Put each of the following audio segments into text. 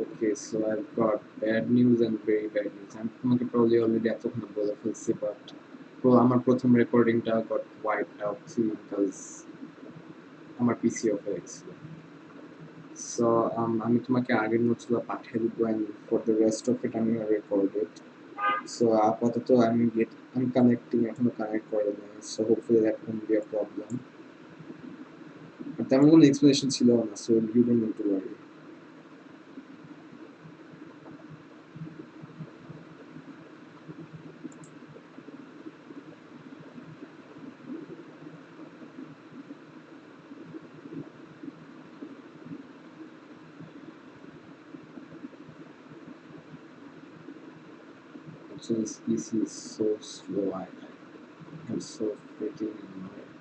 Okay, so I've got bad news and very bad news. I'm তোমাকে probably already এতক্ষণ বলে ফেলছি, but আমার প্রথম রেকর্ডিংটা got wiped out because আমার পিসি অফ হয়ে গেছিল। So আমি তোমাকে আগের নোটসগুলো পাঠিয়ে দিব and for the rest of it আমি recorded. So আপাতত I'm connecting, এখনো কানেক্ট করে নাই, so hopefully that won't be a problem. But তেমন কোনো explanation ছিল না, so you don't need to worry. So this PC is so slow. I'm so freaking annoyed.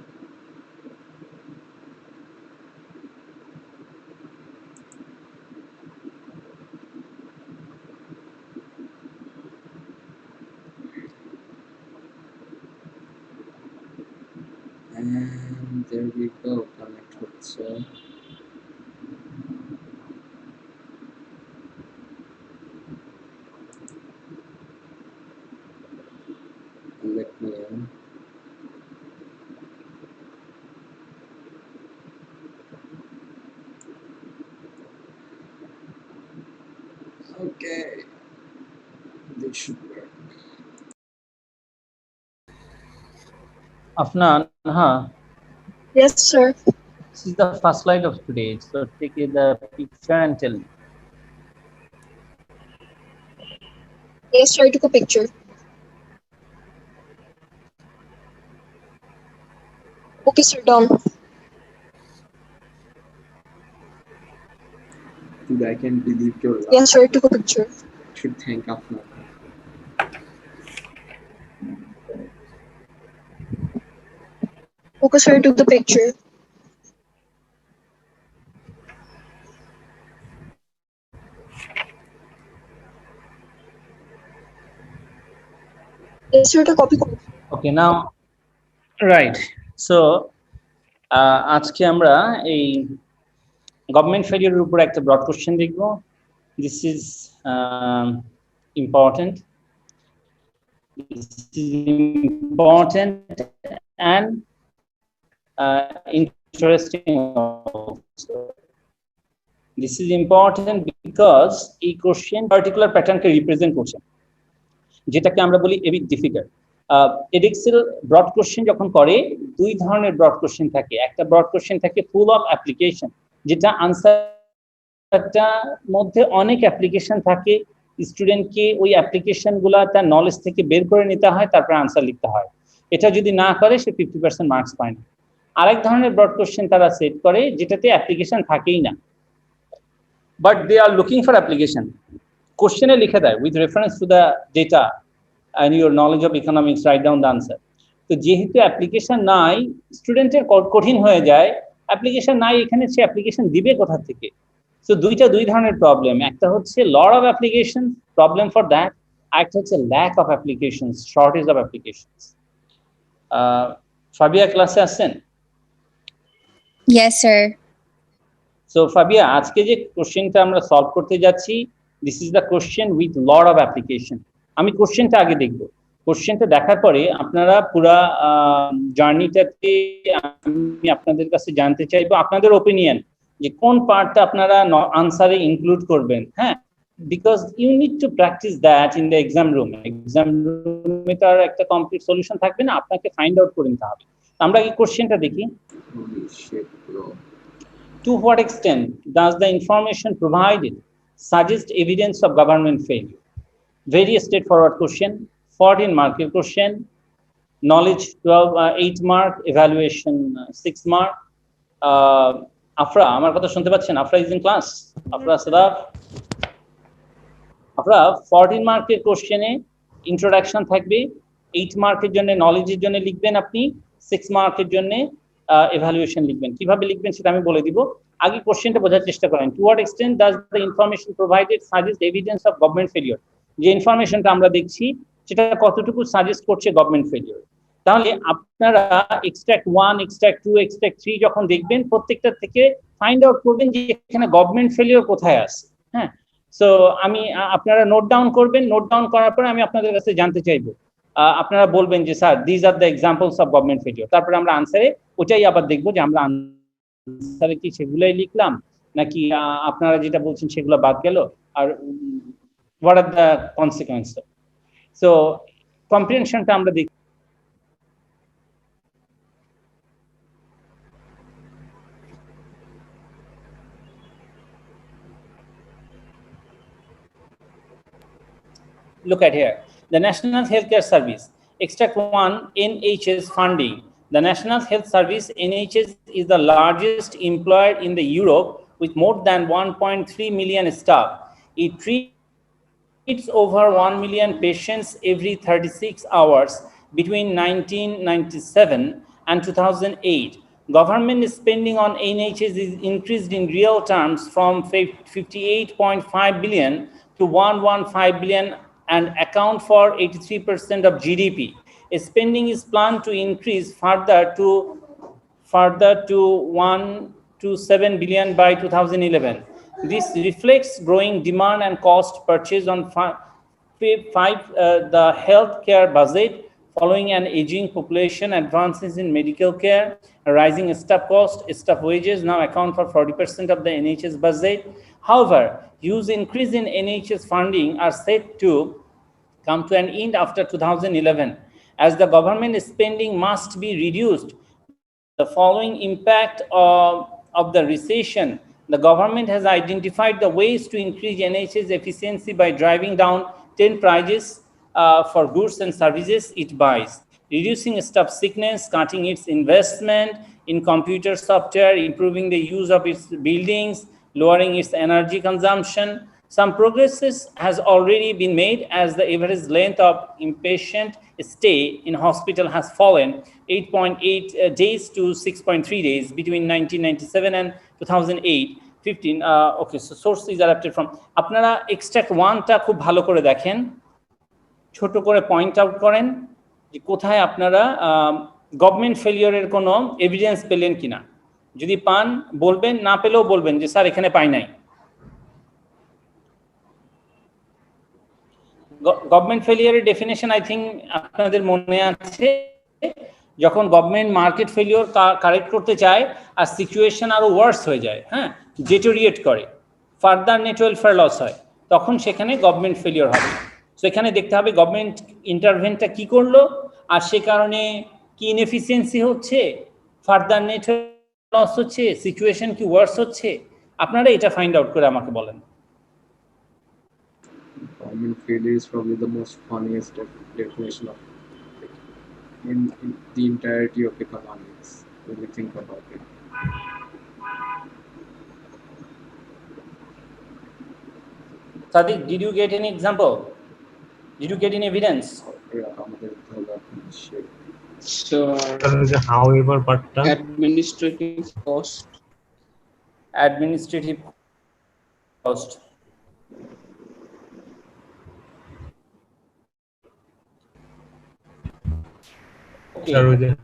And there we go, connect হচ্ছে। Let me in. Okay, this should work. Afnan, Yes, sir. this is the first slide of today. So take the picture and tell me. Yes, sir, I took a picture. Okay, sir, done. Dude, I can't believe your luck. Yes, sir, I took a picture. I should thank Afnan. Okay, sir, I took the picture. Yes, sir, to copy. Okay, now, right. So, আজকে আমরা এই government ফেলিয়ারের উপর একটা broad question দেখব। This is important. This is important and interesting also. This is important because এই question particular প্যাটার্নকে represent করছে, যেটাকে আমরা বলি AB difficult. Edexcel broad question যখন করে, দুই ধরনের ব্রড কোশ্চেন থাকে। একটা ব্রড কোশ্চেন থাকে ফুল অফ অ্যাপ্লিকেশন, যেটা আনসারটা মধ্যে অনেক অ্যাপ্লিকেশন থাকে, স্টুডেন্টকে ওই অ্যাপ্লিকেশনগুলা তার নলেজ থেকে বের করে নিতে হয়, তারপর আনসার লিখতে হয়। এটা যদি না করে সে 50% মার্কস পায় না। আরেক ধরনের ব্রড কোশ্চেন তারা সেট করে যেটাতে অ্যাপ্লিকেশন থাকেই না, but they are looking for application. কোশ্চেনে লিখে দেয় with reference to the data and your knowledge of economics, write down the answer. তো যেহেতু অ্যাপ্লিকেশন নাই, স্টুডেন্টের কঠিন হয়ে যায়। অ্যাপ্লিকেশন নাই, এখানে সে অ্যাপ্লিকেশন দিবে কোথা থেকে? সো দুই ধরনের প্রবলেম। একটা হচ্ছে lot of application, problem for that. আরেকটা হচ্ছে lack of application, shortage of application. Fabia ক্লাসে আসছেন? Yes, sir. সো ফাবিয়া, আজকে যে কোশ্চেনটা আমরা সলভ করতে যাচ্ছি, this is the question with lot of application. আমি কোশ্চেনটা আগে দেখব। কোশ্চেনটা দেখার পরে আপনারা পুরা জার্নিটাতে আমি আপনাদের কাছে জানতে চাইবো আপনাদের ওপিনিয়ন, যে কোন পার্টটা আপনারা আনসারে ইনক্লুড করবেন। হ্যাঁ, because you need to practise that in the exam room. Exam রুমে তার একটা কমপ্লিট সলিউশন থাকবে না, আপনাকে ফাইন্ড আউট করে নিতে হবে। আমরা কি কোশ্চেনটা দেখি। To what extent does the information provided suggest evidence of government failure? Very straightforward question. 14 mark question. Knowledge 8 mark. Evaluation 6 mark. Afra, আমার কথা শুনতে পাচ্ছেন? Afra is in class. Afra Sadaf. Afra 14 মার্কের কোশ্চেনে ইন্ট্রোডাকশন থাকবে। 8 মার্কের জন্য নলেজের জন্য লিখবেন আপনি, 6 মার্কের জন্য evaluation লিখবেন। কিভাবে লিখবেন সেটা আমি বলে দিব। আগে কোশ্চেনটা বোঝার চেষ্টা করেন। To what extent does the information provided suggest evidence of government failure? যে ইনফরমেশনটা আমরা দেখছি সেটা কতটুকু সাজেস্ট করছে গভর্নমেন্ট ফেলিওর। তাহলে আপনারা এক্সট্রাক্ট 1, এক্সট্রাক্ট 2, এক্সট্রাক্ট 3 যখন দেখবেন, প্রত্যেকটা থেকে ফাইন্ড আউট করবেন যে এখানে গভর্নমেন্ট ফেলিওর কোথায় আছে। হ্যাঁ, সো আমি আপনারা নোট ডাউন করবেন, নোট ডাউন করার পরে আমি আপনাদের কাছে জানতে চাইবো, আপনারা বলবেন যে sir this are the examples of government failure, তারপরে আমরা আনসারে ওটাই আবার দেখবো যে আমরা আনসারে কি সেগুলাই লিখলাম নাকি আপনারা যেটা বলছেন সেগুলো বাদ গেল, আর what are the consequence. So কম্প্রিহেনশনটা আমরা দেখি। Look at here. The National Healthcare Service. Extract 1, NHS funding. The National Health Service, NHS, is the largest employer in the Europe with more than 1.3 million staff. It treats over 1 million patients every 36 hours between 1997 and 2008. Government spending on NHS is increased in real terms from 58.5 billion to 115 billion and account for 83% of GDP. Spending is planned to increase further to 1 to 7 billion by 2011. This reflects growing demand and cost purchase on the healthcare budget following an aging population, advances in medical care, rising staff cost. Staff wages now account for 40% of the NHS budget. However, huge increase in NHS funding are set to come to an end after 2011. As the government spending must be reduced, the following impact of the recession, the government has identified the ways to increase NHS efficiency by driving down 10 prices for goods and services it buys, reducing staff sickness, cutting its investment in computer software, improving the use of its buildings, lowering its energy consumption. Some progress has already been made as the average length of inpatient stay in hospital has fallen 8.8 days to 6.3 days between 1997 and 2008-15. Okay, so source is adapted from. আপনারা extract 1টা খুব ভালো করে দেখেন, ছোট করে point out করেন যে কোথায় আপনারা গভর্নমেন্ট ফেলিওরের কোনো এভিডেন্স পেলেন কিনা। যদি পান বলবেন, না পেলেও বলবেন যে স্যার এখানে পাই নাই। গভর্নমেন্ট ফেলিওরের ডেফিনেশন আই থিঙ্ক আপনাদের মনে আছে, যখন গভর্নমেন্ট মার্কেট ফেলিওর কারেক্ট করতে চায় আর সিচুয়েশন আরো ওয়ার্স হয়ে যায়, হ্যাঁ, ডেটোরিয়েট করে, ফার্দার নেট ওয়েলফেয়ার লস হয়, তখন সেখানে গভর্নমেন্ট ফেলিওর হবে। সো এখানে দেখতে হবে গভর্নমেন্ট ইন্টারভেনটা কি করলো, আর সে কারণে কি ইনএফিসিয়েন্সি হচ্ছে, ফার্দার নেট লস হচ্ছে, সিচুয়েশন কি ওয়ার্স হচ্ছে, আপনারা এটা ফাইন্ড আউট করে আমাকে বলেন। Government failure is probably the most funniest definition of in the entirety of economics when we think about it. Sadiq, did you get any example? Did you get any evidence? So, however, but administrative cost. Administrative cost. Okay.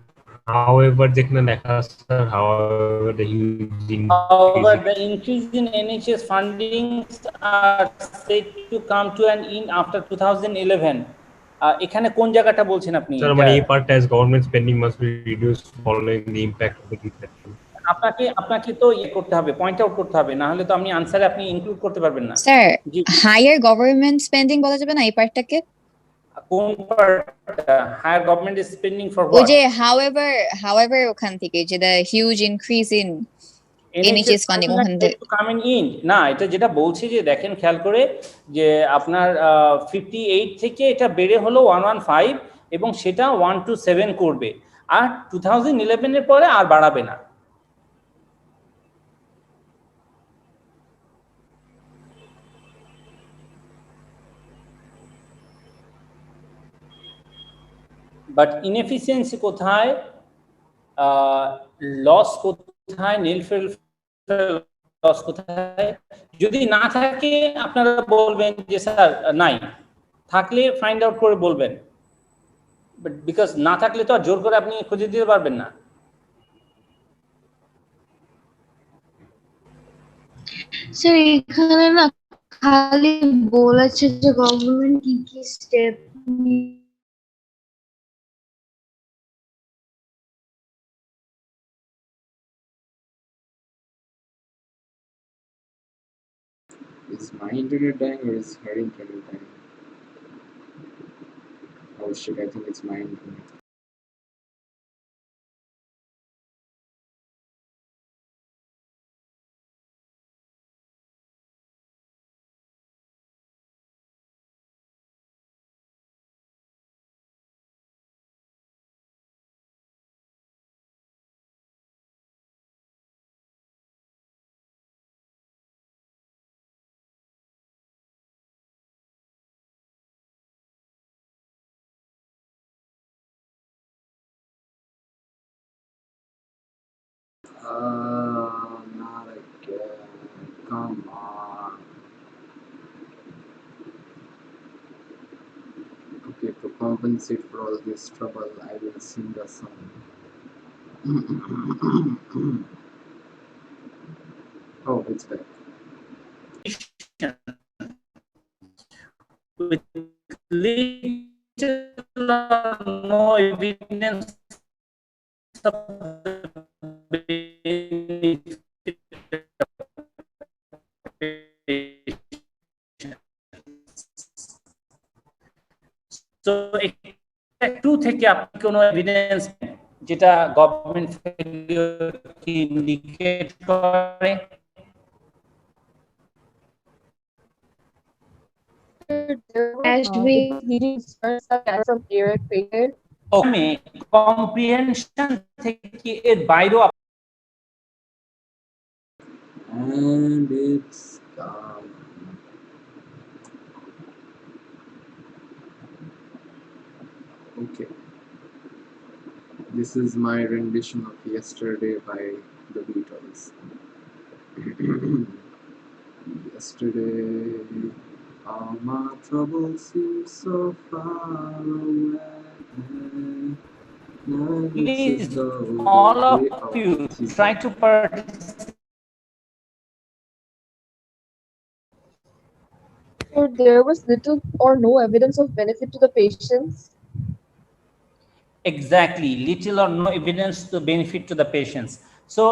However, যেখানে লেখা আছে however the huge However, the increase in NHS funding are said to come to an end after 2011. এখানে কোন জায়গাটা বলছেন আপনি? Sir মানে এই part as government spending must be reduced following the impact of the recession. আপনাকে তো করতে হবে, পয়েন্ট আউট করতে হবে, না হলে তো আপনি আনসারে আপনি ইনক্লুড করতে পারবেন না। স্যার হায়ার গভর্নমেন্ট স্পেন্ডিং বলা যাবে না এই পার্টটাকে? কোন পার্টটা হায়ার গভর্নমেন্ট স্পেন্ডিং ফর ওই যে however ওখান থেকে যে the huge increase in NHS funding ওখান থেকে কামিং ইন না, এটা যেটা বলছে যে দেখেন খেয়াল করে যে আপনার 58 থেকে এটা বেড়ে হলো 115 এবং সেটা 1 to 7 করবে, আর 2011 এর পরে আর বাড়াবে না। বাট ইনএফিসিয়েন্সি কোথায়, লস কোথায়, লস কোথায়, যদি না থাকে আপনারা বলবেন যে স্যার নাই, থাকলে ফাইন্ড আউট করে বলবেন, বাট বিকজ না থাকলে তো আর জোর করে আপনি খুঁজে দিতে পারবেন না। স্যার এখানে না খালি বলেছে যে গভর্নমেন্ট কি কি step Is my internet dying or is her internet dying? Oh shit, I think it's my internet. Not again. Come on. Okay, to compensate for all this trouble, I will sing a song. Oh, it's back. With little or no evidence of the benefit তো একটু থেকে আপনি কোনো evidence যেটা government কি indicate করে as we leading from direct failure ওখানে comprehension থেকে এর বাইরেও And it's gone. Okay. This is my rendition of Yesterday by the Beatles. Yesterday, all my troubles seem so far away. Now it's please as though all they of are you teasing. try to participate. There was little or no evidence of benefit to the patients. Exactly, little or no evidence to benefit to the patients. So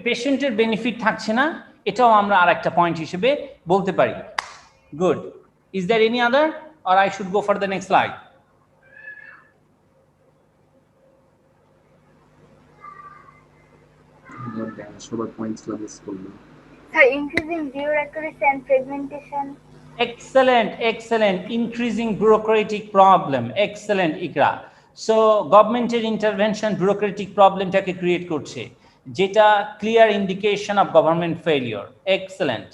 পেশেন্টের benefit থাকছে না, এটাও আমরা আরেকটা point হিসেবে বলতে পারি। Good. Is there any other or I should go for the next slide? সবার পয়েন্টস মিস করলাম। Sir, increasing bureaucracy and fragmentation. Excellent, excellent. Increasing bureaucratic problem. Excellent, Ikra. So governmental intervention bureaucratic problemটাকে create করছে, যেটা clear indication of government failure. Excellent.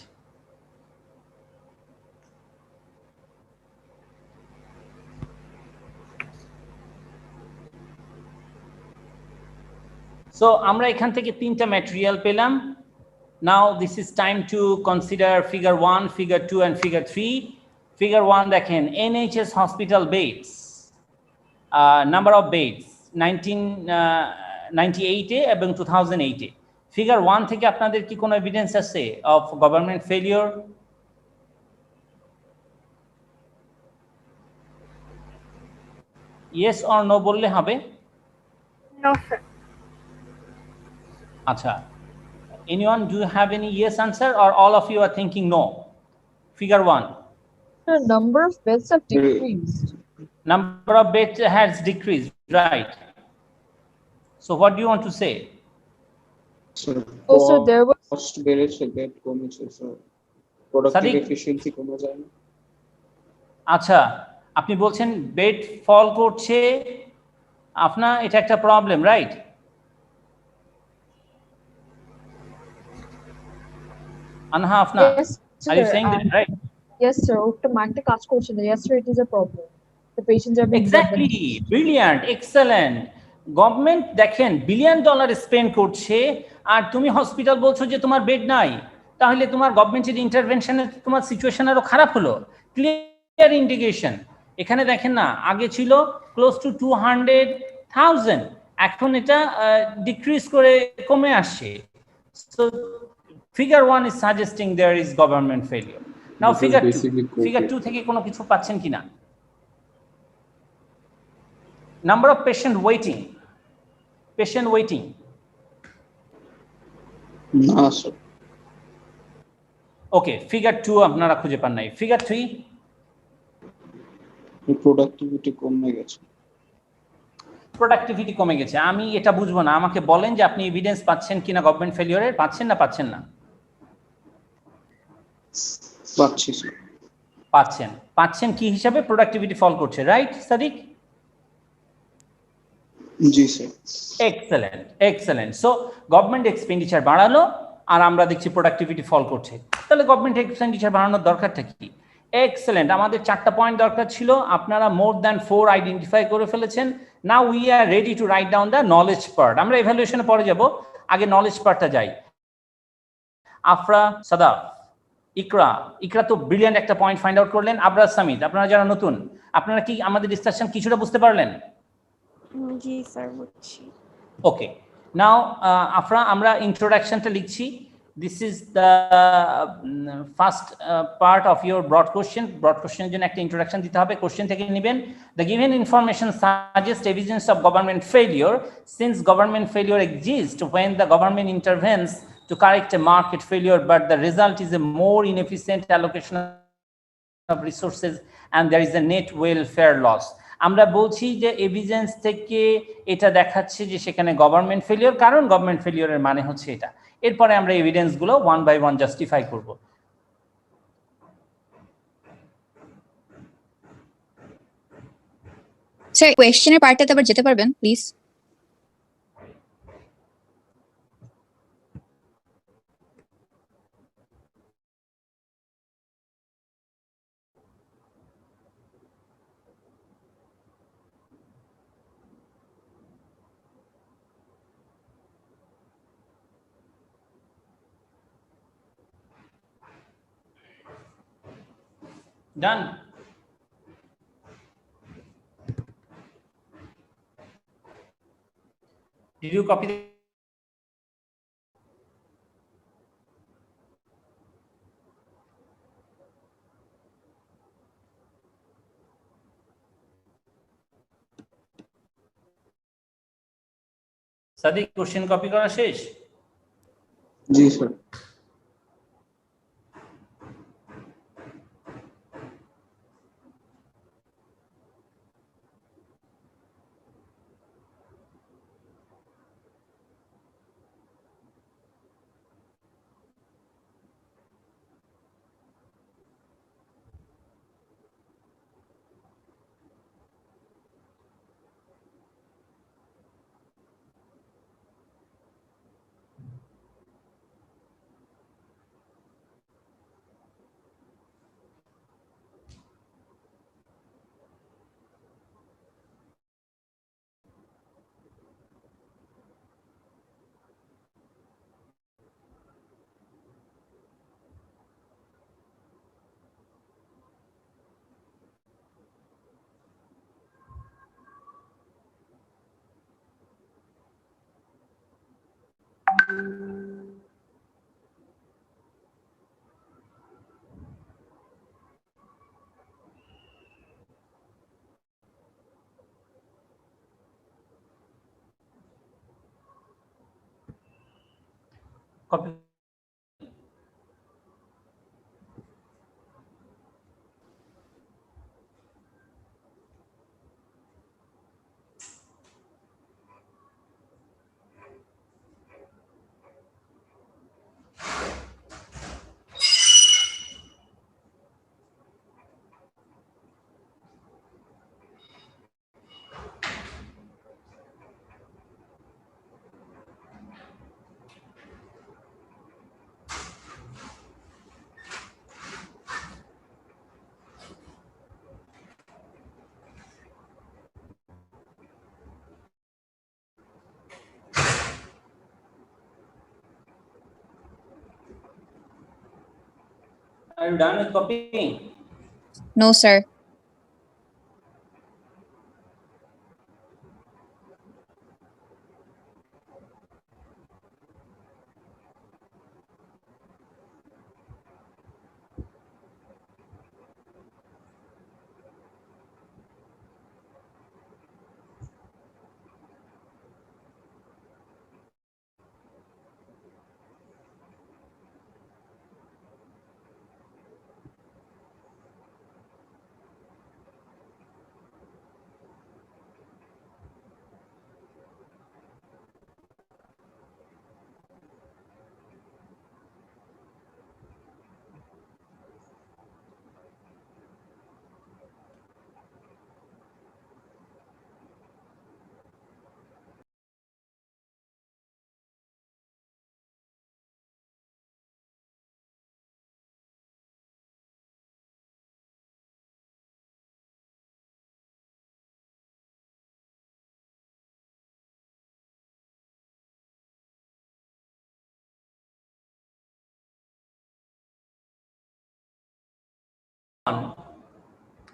So আমরা এখান থেকে তিনটা material পেলাম। Now this is time to consider figure 1, figure 2 and figure 3. Figure 1 দেখেন NHS hospital beds, number of beds 1998 এ এবং 2008 এ। Figure 1 থেকে আপনাদের কি কোনো এভিডেন্স আছে of government failure? Yes or no বললে হবে? No, sir. আচ্ছা, anyone do you have any yes answer or all of you are thinking no? Figure 1. The number of beds have decreased. Number of beds has decreased, right? So what do you want to say? Sir, Also, there was cost বেড়েছে, bed কমেছে sir, productive Sadiq? Efficiency কমে যায় না। আচ্ছা, আপনি বলছেন bed ফল করছে, আপনার এটা একটা প্রবলেম, রাইট? আনহা আপনা, yes, are you sir, saying that, right? yes, sir. ওটা মাইন্ডে কাজ করছে না. Yes, sir, it is a problem. The patients are being Exactly, brilliant, excellent. Government দেখেন বিলিয়ন ডলার স্পেন্ড করছে আর তুমি হসপিটাল বলছো যে তোমার বেড নাই, তাহলে তোমার গভর্নমেন্টের ইন্টারভেনশনে তোমার সিচুয়েশন আরো খারাপ হলো। Clear indication. এখানে দেখেন না, আগে ছিল ক্লোজ টু 200,000, এখন এটা ডিক্রিজ করে কমে আসছে। So figure 1 is suggesting there is government failure. Now This is figure 2 basically figure COVID. 2 থেকে কোনো কিছু পাচ্ছেন কিনা? নাম্বার অফ পেশেন্ট ওয়েটিং না স্যার, ওকে, ফিগার 2 আপনারা খুঁজে পান নাই। ফিগার 3 প্রোডাক্টিভিটি কমে গেছে। প্রোডাক্টিভিটি কমে গেছে। আমি এটা বুঝবো না, আমাকে বলেন যে আপনি এভিডেন্স পাচ্ছেন কিনা গভর্নমেন্ট ফেলিওরের, পাচ্ছেন না পাচ্ছেন না? পাচ্ছি স্যার। পাচ্ছেন কি হিসাবে? প্রোডাক্টিভিটি ফল করছে, রাইট সাদিক? জি sir. Excellent. So government expenditure বাড়ালো আর আমরা দেখছি প্রোডাক্টিভিটি ফল করছে, তাহলে গভর্নমেন্ট এক্সপেন্ডিচার বাড়ানোর দরকারটা কি? এক্সেলেন্ট। আমাদের 4টা পয়েন্ট দরকার ছিল, আপনারা মোর দ্যান 4 আইডেন্টিফাই করে ফেলেছেন। Now we are ready to write down the knowledge part. আমরা ইভ্যালুয়েশনে পরে যাব, আগে নলেজ পার্টটা যাই। আফরা, সাদাফ, ইকরা তো ব্রিলিয়ান্ট একটা পয়েন্ট ফাইন্ড আউট করলেন। আবরাজ, সামিদ, আপনারা যারা নতুন, আপনারা কি আমাদের ডিসকাশন কিছুটা বুঝতে পারলেন? জি স্যার, বুঝছি। ওকে, নাও আফরা, আমরা ইন্ট্রোডাকশনটা লিখছি। This is the first part of your broad কোশ্চেনের জন্য একটা ইন্ট্রোডাকশন দিতে হবে, কোশ্চেন থেকে নেবেন। The given information suggest evidence of government failure since government failure exist when the government intervenes to correct a market failure, but the result is a more inefficient allocation of resources and there is a net welfare loss. আমরা বলছি যে evidence থেকে এটা দেখাচ্ছে যে সেখানে government failure, কারণ government ফেলিওরের মানে হচ্ছে এটা। এরপরে আমরা এভিডেন্স গুলো ওয়ান বাই ওয়ান জাস্টিফাই করব। স্যার, কোয়েশ্চেনের পার্টটাতে আবার যেতে পারবেন please? Done. Did you copy? Sadiq, question copy করা শেষ? জি sir. Copy. Are you done with copying? No sir.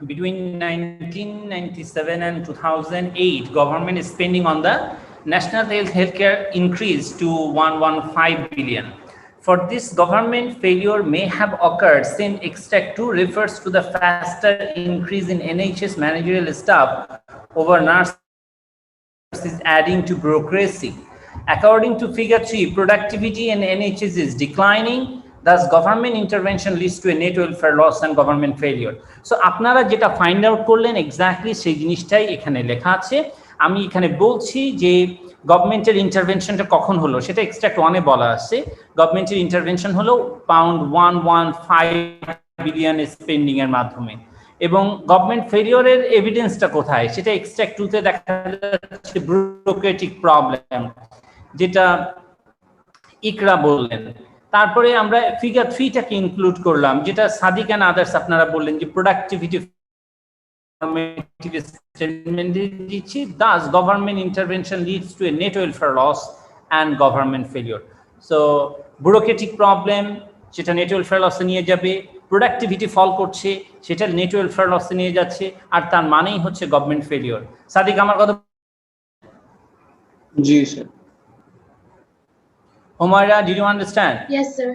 between 1997 and 2008, government spending on the national healthcare increased to 115 billion. For this, government failure may have occurred since Extract 2 refers to the faster increase in NHS managerial staff over nurses adding to bureaucracy. According to figure 3, productivity in NHS is declining. Thus, government intervention leads to a net welfare loss and government failure. So, আপনারা যেটা find out করলেন exactly সেই জিনিসটাই এখানে লেখা আছে। আমি এখানে বলছি যে গভর্নমেন্টের ইন্টারভেনশনটা কখন হলো সেটা এক্সট্রাক্ট 1 এ বলা আছে। গভর্নমেন্টের ইন্টারভেনশন হলো পাউন্ড 115 বিলিয়ন স্পেন্ডিং এর মাধ্যমে। এবং গভর্নমেন্ট ফেলিওরের এভিডেন্সটা কোথায় সেটা এক্সট্রাক্ট 2 তে দেখা যাচ্ছে ব্যুরোক্রেটিক প্রবলেম, যেটা ইকরা বললেন। তারপরে আমরা ফিগার 3 টাকে ইনক্লুড করলাম, যেটা সাদিক এন্ড আদার্স আপনারা বললেন যে প্রোডাক্টিভিটি statement দিচ্ছি, thus government intervention leads to a net welfare loss and government failure. So bureaucratic problem সেটা net welfare loss নিয়ে যাবে, productivity ফল করছে সেটা net welfare loss নিয়ে যাচ্ছে, আর তার মানেই হচ্ছে গভর্নমেন্ট ফেলিওর। সাদিক আমার কথা? জি sir. Humaira, did you understand? Yes, sir.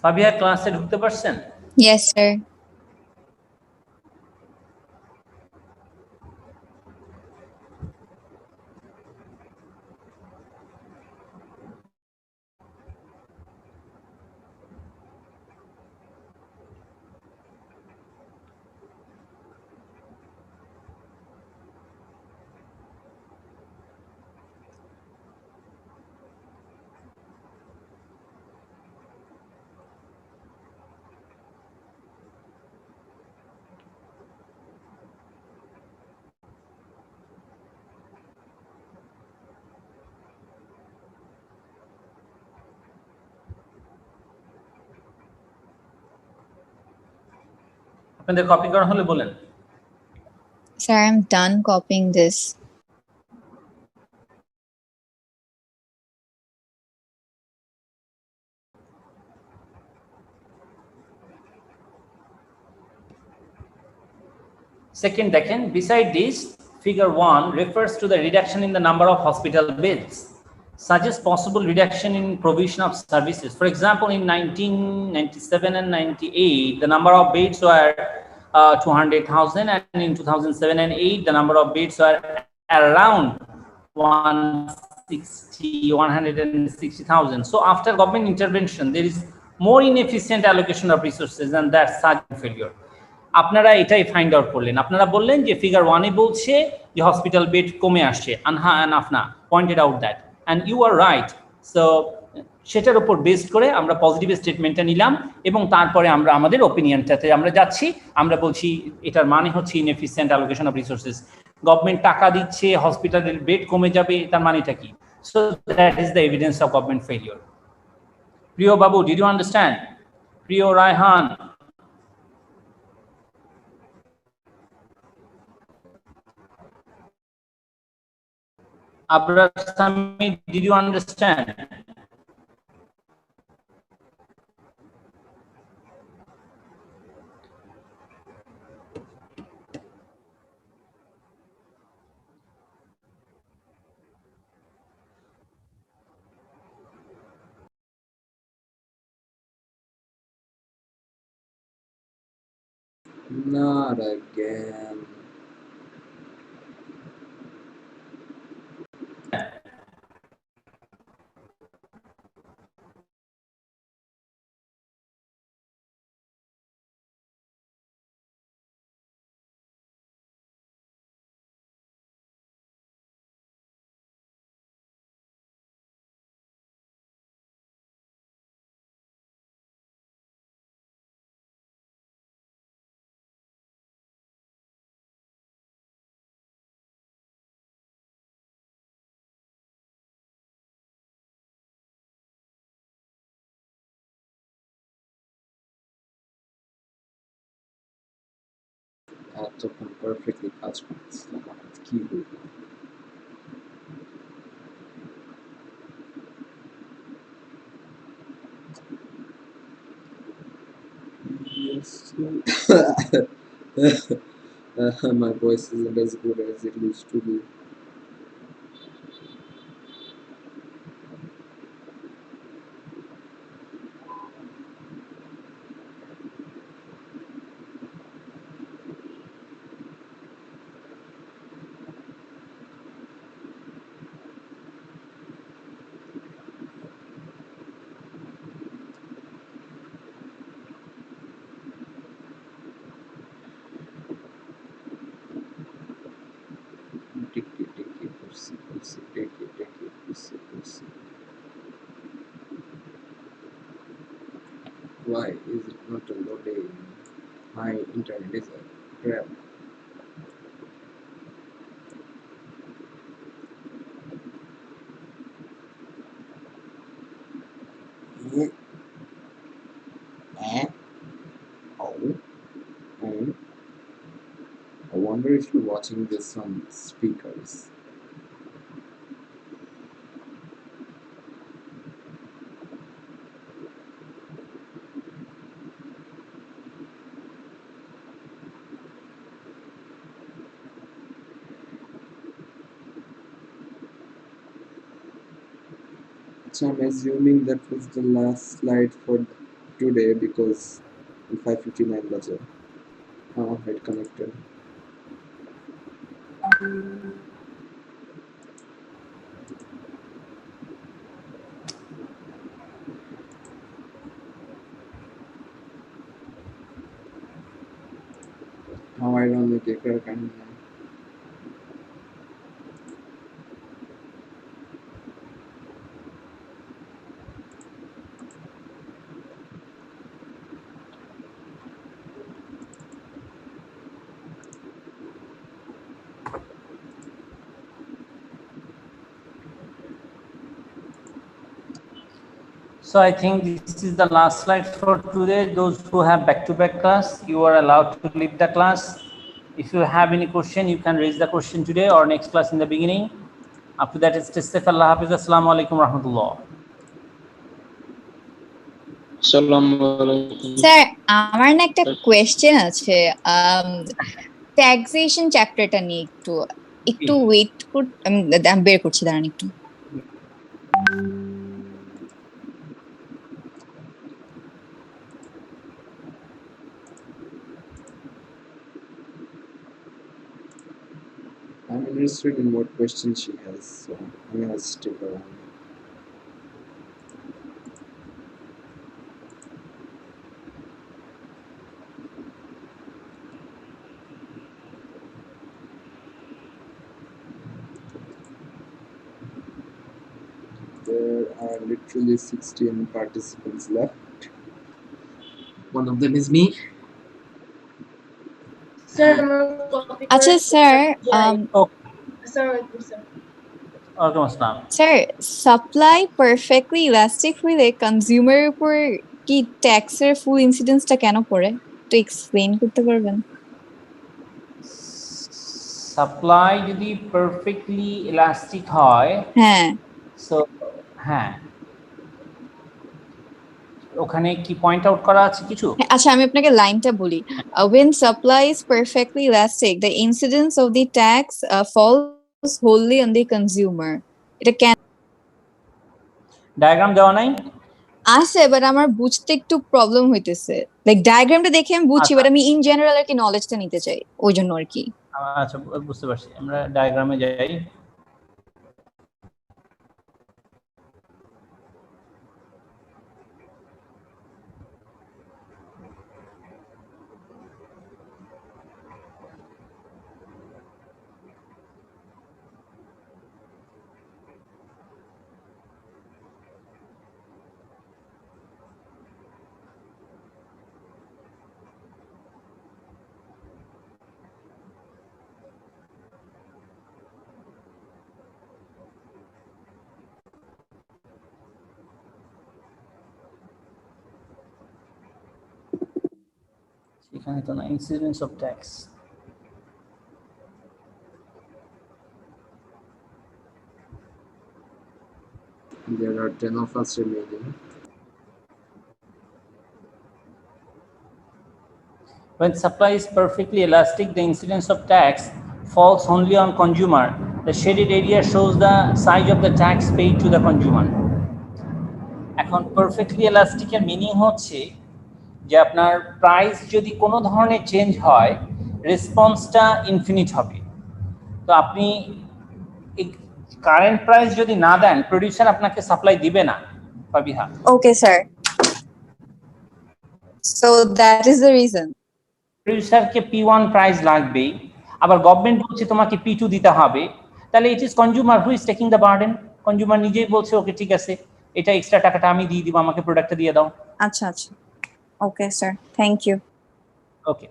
Fabia ক্লাসে ঢুকতে পারছেন? Yes, sir. আপনাদের কপি করা হলে বলেন। Sir, I'm done copying this. Second, দেখেন, beside this, figure 1 refers to the reduction in the number of hospital beds, suggests possible reduction in provision of services. For example, in 1997 and 98, the number of beds were 200,000, and in 2007 and 8, the number of beds were around 160,000. So after government intervention, there is more inefficient allocation of resources, and that's such failure. আপনারা এটাই find out করলেন, আপনারা বললেন যে figure 1-এ বলছে যে hospital bed কমে আসছে, Anha and Afna pointed out that, and you are right. So সেটার উপর বেসড করে আমরা পজিটিভ স্টেটমেন্টটা নিলাম এবং তারপরে আমরা আমাদের ওপিনিয়নটাতে আমরা যাচ্ছি। আমরা বলছি এটার মানে হচ্ছে inefficient allocation of resources, government টাকা দিচ্ছে হসপিটালের বেড কমে যাবে, তার মানেটা কি? So that is the evidence of government failure. প্রিয় বাবু, ডিড ইউ আন্ডারস্ট্যান্ড? প্রিয় Raihan, Abrar Sami, did you understand? Not again. তখন পারফেক্টলি কাজ করতেছিলাম, কি বলবো। My voice isn't as good as it used to be. Why is it not loading? My internet is a crap. I wonder if you're watching this on speakers. So I'm assuming that was the last slide for today because 5:59 baje. It connected. How ironic, ekar kahani. So I think this is the last slide for today. Those who have back-to-back class, you are allowed to leave the class. If you have any question, you can raise the question today or next class in the beginning. After that, stay safe. Allah Hafiz. Assalamu alaikum rahmatullah. Sir আমার না একটা question আছে, taxation চ্যাপ্টারটা নিয়ে একটু wait আমি বের করছি, দাঁড়ান একটু। I'm interested in what questions she has, so I'm gonna stick around. are literally 16 participants left. One of them is me. Sir আচ্ছা স্যার ওয়ালাইকুম আসসালাম। স্যার সাপ্লাই পারফেক্টলি ইলাস্টিক হইলে কনজিউমারের উপর কি ট্যাক্সের ফুল ইনসিডেন্সটা কেন পড়ে একটু এক্সপ্লেইন করতে পারবেন? সাপ্লাই যদি পারফেক্টলি ইলাস্টিক হয়, হ্যাঁ সো হ্যাঁ, ওখানে কি পয়েন্ট আউট করা আছে কিছু? আচ্ছা আমি আপনাকে লাইনটা বলি। When supply is perfectly elastic, the incidence of the tax falls wholly on the consumer. এটা কেন ডায়াগ্রাম দেওয়া নাই? আছে, বাট আমার বুঝতে একটু প্রবলেম হইতেছে। লাইক ডায়াগ্রামটা দেখে আমি বুঝছি, বাট আমি ইন জেনারেল আর কি নলেজটা নিতে চাই, ওই জন্য আর কি। আচ্ছা বুঝতে পারছি, আমরা ডায়াগ্রামে যাই। এখানে তো না, incidence of tax. There are 10 of us remaining. When supply is perfectly elastic, the incidence of tax falls only on consumer. The shaded area shows the size of the tax paid to the consumer. এখন perfectly elastic এর meaning হচ্ছে যে আপনার price যদি কোনো ধরনের change হয়, রেসপন্সটা infinite হবে। তো আপনি কারেন্ট প্রাইস যদি না দেন, প্রোডিউসার আপনাকে সাপ্লাই দিবে না। Fabiha, okay sir, so that is the reason. প্রোডিউসারকে P1 প্রাইস লাগবে, আবার গভর্নমেন্ট বলছে তোমাকে P2 দিতে হবে, তাহলে it is consumer who is taking the burden. Consumer নিজেই বলছে ওকে ঠিক আছে, এটা এক্সট্রা টাকাটা আমি দিয়ে দিব, আমাকে প্রোডাক্টটা দিয়ে দাও। আচ্ছা আচ্ছা, okay sir, thank you. Okay,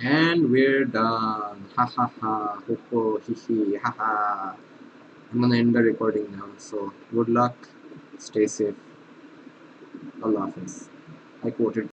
And we're done. Ha ha ha. Ho ho hi hi ha ha. I'm gonna end the recording now. So good luck. Stay safe. Allah Hafiz. I quoted